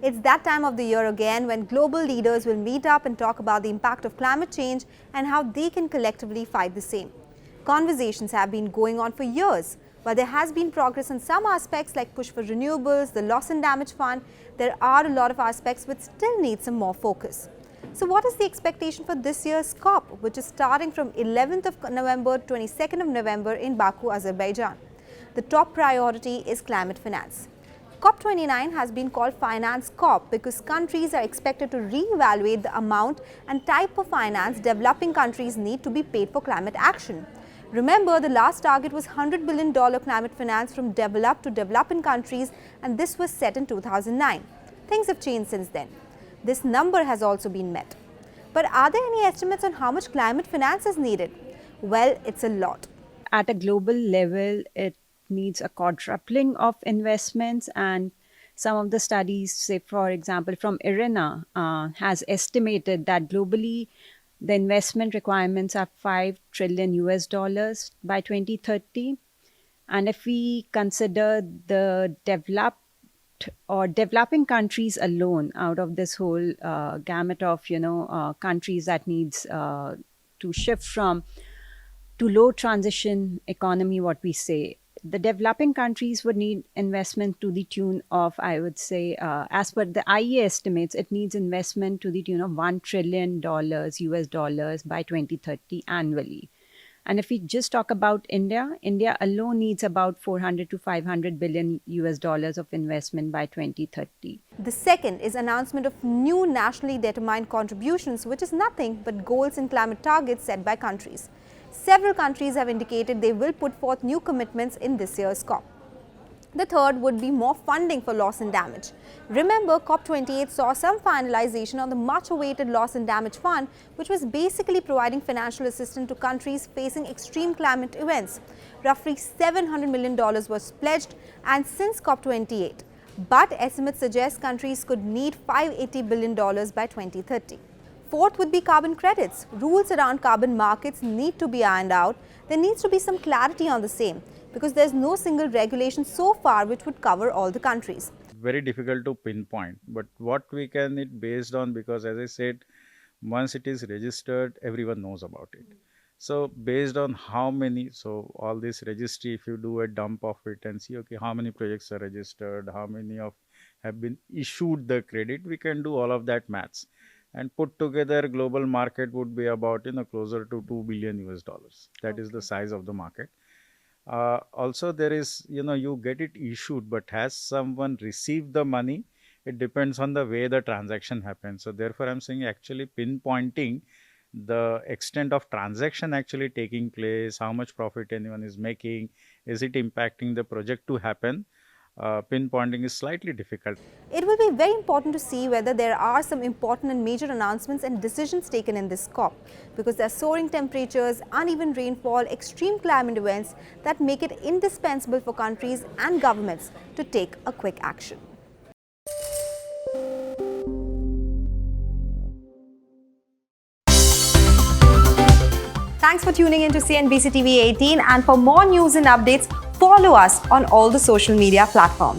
It's that time of the year again when global leaders will meet up and talk about the impact of climate change and how they can collectively fight the same. Conversations have been going on for years. While there has been progress in some aspects like push for renewables, the loss and damage fund, there are a lot of aspects which still need some more focus. So what is the expectation for this year's COP, which is starting from 11th of November to 22nd of November in Baku, Azerbaijan? The top priority is climate finance. COP29 has been called Finance COP because countries are expected to re-evaluate the amount and type of finance developing countries need to be paid for climate action. Remember, the last target was $100 billion climate finance from developed to developing countries, and this was set in 2009. Things have changed since then. This number has also been met. But are there any estimates on how much climate finance is needed? Well, it's a lot. At a global level, it needs a quadrupling of investments, and some of the studies, say for example from IRENA, has estimated that globally the investment requirements are $5 trillion by 2030. And if we consider the developing countries alone out of this whole gamut of countries that needs to shift from to low transition economy, what we say, the developing countries would need investment to the tune of, I would say, as per the IEA estimates, it needs investment to the tune of $1 trillion by 2030 annually. And if we just talk about India, India alone needs about 400 to 500 billion of investment by 2030. The second is announcement of new nationally determined contributions, which is nothing but goals and climate targets set by countries. Several countries have indicated they will put forth new commitments in this year's COP. The third would be more funding for loss and damage. Remember, COP28 saw some finalization on the much-awaited loss and damage fund, which was basically providing financial assistance to countries facing extreme climate events. Roughly $700 million was pledged, and since COP28. But estimates suggest countries could need $580 billion by 2030. Fourth would be carbon credits. Rules around carbon markets need to be ironed out. There needs to be some clarity on the same because there's no single regulation so far which would cover all the countries. Very difficult to pinpoint, but what we can it based on, because as I said, once it is registered, everyone knows about it. So based on how many, so all this registry, if you do a dump of it and see, okay, how many projects are registered, how many have been issued the credit, we can do all of that maths. And put together, global market would be about closer to $2 billion. That is the size of the market. Also, there is you get it issued, but has someone received the money? It depends on the way the transaction happens. So therefore, I'm saying actually pinpointing the extent of transaction actually taking place, how much profit anyone is making, is it impacting the project to happen? Pinpointing is slightly difficult. It will be very important to see whether there are some important and major announcements and decisions taken in this COP, because there are soaring temperatures, uneven rainfall, extreme climate events that make it indispensable for countries and governments to take a quick action. Thanks for tuning in to CNBC TV 18, and for more news and updates, follow us on all the social media platforms.